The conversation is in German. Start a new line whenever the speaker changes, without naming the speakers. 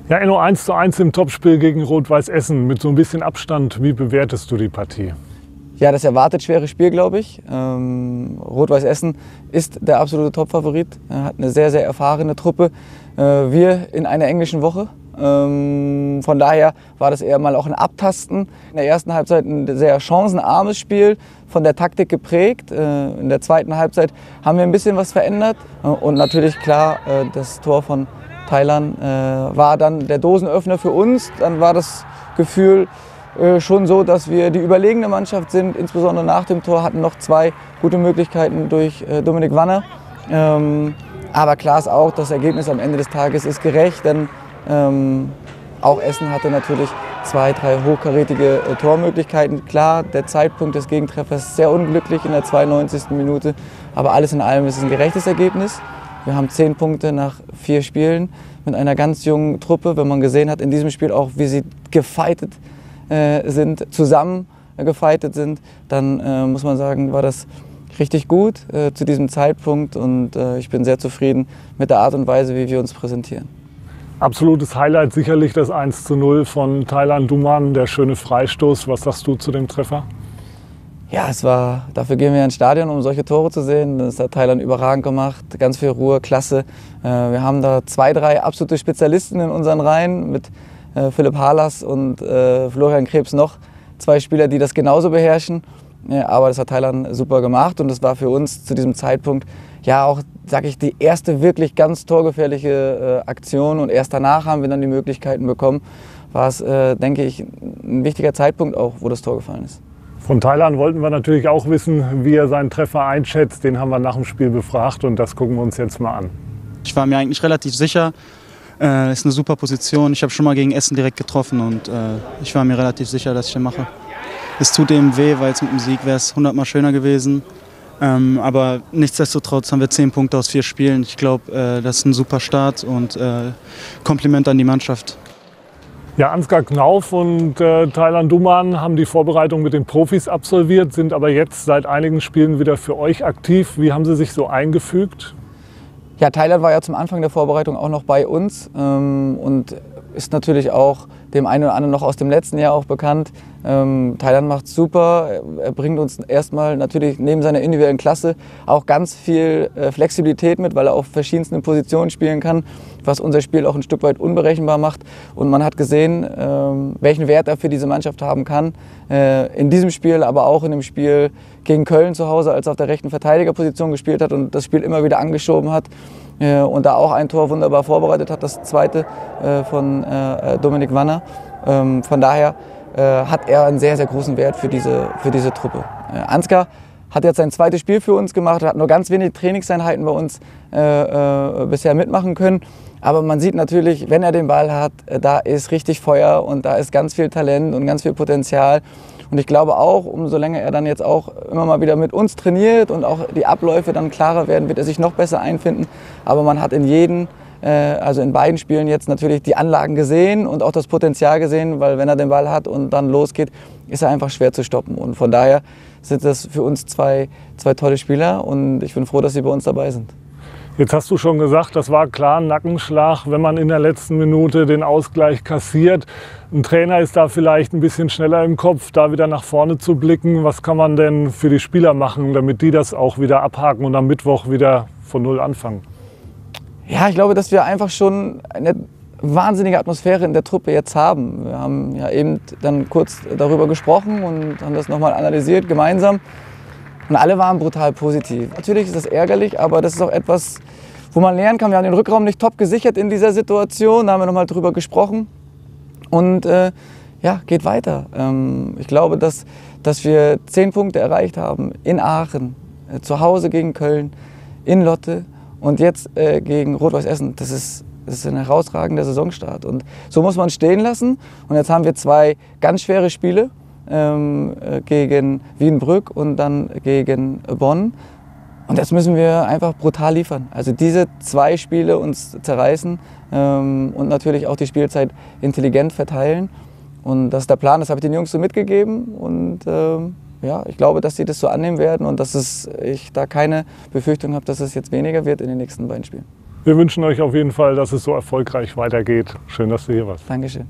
Ja, Enno, 1:1 im Topspiel gegen Rot-Weiß Essen mit so ein bisschen Abstand. Wie bewertest du die Partie?
Ja, das erwartet schwere Spiel, glaube ich. Rot-Weiß Essen ist der absolute Topfavorit, hat eine sehr, sehr erfahrene Truppe. Wir in einer englischen Woche. Von daher war das eher mal auch ein Abtasten. In der ersten Halbzeit ein sehr chancenarmes Spiel, von der Taktik geprägt. In der zweiten Halbzeit haben wir ein bisschen was verändert. Und natürlich klar, das Tor von Thailand war dann der Dosenöffner für uns. Dann war das Gefühl schon so, dass wir die überlegene Mannschaft sind. Insbesondere nach dem Tor hatten noch zwei gute Möglichkeiten durch Dominik Wanner. Aber klar ist auch, das Ergebnis am Ende des Tages ist gerecht, denn auch Essen hatte natürlich 2, 3 hochkarätige Tormöglichkeiten. Klar, der Zeitpunkt des Gegentreffers sehr unglücklich in der 92. Minute, aber alles in allem ist es ein gerechtes Ergebnis. Wir haben 10 Punkte nach 4 Spielen mit einer ganz jungen Truppe. Wenn man gesehen hat in diesem Spiel auch, wie sie gefightet sind, zusammen gefightet sind, dann muss man sagen, war das richtig gut zu diesem Zeitpunkt und ich bin sehr zufrieden mit der Art und Weise, wie wir uns präsentieren.
Absolutes Highlight sicherlich das 1:0 von Thailand Duman, der schöne Freistoß. Was sagst du zu dem Treffer?
Ja, dafür gehen wir ins Stadion, um solche Tore zu sehen. Das hat Thailand überragend gemacht, ganz viel Ruhe, klasse. Wir haben da 2, 3 absolute Spezialisten in unseren Reihen mit Philipp Harlas und Florian Krebs noch 2 Spieler, die das genauso beherrschen. Ja, aber das hat Thailand super gemacht und das war für uns zu diesem Zeitpunkt ja auch, sage ich, die erste wirklich ganz torgefährliche Aktion und erst danach haben wir dann die Möglichkeiten bekommen. War es, denke ich, ein wichtiger Zeitpunkt auch, wo das Tor gefallen ist.
Von Thailand wollten wir natürlich auch wissen, wie er seinen Treffer einschätzt. Den haben wir nach dem Spiel befragt und das gucken wir uns jetzt mal an.
Ich war mir eigentlich relativ sicher. Ist eine super Position. Ich habe schon mal gegen Essen direkt getroffen und ich war mir relativ sicher, dass ich den mache. Es tut eben weh, weil jetzt mit dem Sieg wäre es 100-mal schöner gewesen. Aber nichtsdestotrotz haben wir 10 Punkte aus 4 Spielen. Ich glaube, das ist ein super Start und Kompliment an die Mannschaft.
Ja, Ansgar Knauf und Thailand Duman haben die Vorbereitung mit den Profis absolviert, sind aber jetzt seit einigen Spielen wieder für euch aktiv. Wie haben sie sich so eingefügt?
Ja, Thailand war ja zum Anfang der Vorbereitung auch noch bei uns und ist natürlich auch dem einen oder anderen noch aus dem letzten Jahr auch bekannt. Thailand macht super, er bringt uns erstmal natürlich neben seiner individuellen Klasse auch ganz viel Flexibilität mit, weil er auf verschiedensten Positionen spielen kann, was unser Spiel auch ein Stück weit unberechenbar macht. Und man hat gesehen, welchen Wert er für diese Mannschaft haben kann. In diesem Spiel, aber auch in dem Spiel gegen Köln zu Hause, als er auf der rechten Verteidigerposition gespielt hat und das Spiel immer wieder angeschoben hat. Und da auch ein Tor wunderbar vorbereitet hat, das zweite von Dominik Wanner. Von daher hat er einen sehr, sehr großen Wert für diese Truppe. Ansgar hat jetzt sein zweites Spiel für uns gemacht, hat nur ganz wenig Trainingseinheiten bei uns bisher mitmachen können. Aber man sieht natürlich, wenn er den Ball hat, da ist richtig Feuer und da ist ganz viel Talent und ganz viel Potenzial. Und ich glaube auch, umso länger er dann jetzt auch immer mal wieder mit uns trainiert und auch die Abläufe dann klarer werden, wird er sich noch besser einfinden. Aber man hat also in beiden Spielen jetzt natürlich die Anlagen gesehen und auch das Potenzial gesehen, weil wenn er den Ball hat und dann losgeht, ist er einfach schwer zu stoppen. Und von daher sind das für uns zwei tolle Spieler und ich bin froh, dass sie bei uns dabei sind.
Jetzt hast du schon gesagt, das war klar ein Nackenschlag, wenn man in der letzten Minute den Ausgleich kassiert. Ein Trainer ist da vielleicht ein bisschen schneller im Kopf, da wieder nach vorne zu blicken. Was kann man denn für die Spieler machen, damit die das auch wieder abhaken und am Mittwoch wieder von Null anfangen?
Ja, ich glaube, dass wir einfach schon eine wahnsinnige Atmosphäre in der Truppe jetzt haben. Wir haben ja eben dann kurz darüber gesprochen und haben das nochmal analysiert gemeinsam. Und alle waren brutal positiv. Natürlich ist das ärgerlich, aber das ist auch etwas, wo man lernen kann. Wir haben den Rückraum nicht top gesichert in dieser Situation, da haben wir nochmal drüber gesprochen. Und ja, geht weiter. Ich glaube, dass wir 10 Punkte erreicht haben in Aachen, zu Hause gegen Köln, in Lotte und jetzt gegen Rot-Weiß Essen. Das ist ein herausragender Saisonstart. Und so muss man stehen lassen. Und jetzt haben wir 2 ganz schwere Spiele. Gegen Wienbrück und dann gegen Bonn. Und jetzt müssen wir einfach brutal liefern. Also diese 2 Spiele uns zerreißen und natürlich auch die Spielzeit intelligent verteilen. Und das ist der Plan, das habe ich den Jungs so mitgegeben. Und ja, ich glaube, dass sie das so annehmen werden und dass ich da keine Befürchtung habe, dass es jetzt weniger wird in den nächsten beiden Spielen.
Wir wünschen euch auf jeden Fall, dass es so erfolgreich weitergeht. Schön, dass du hier warst.
Dankeschön.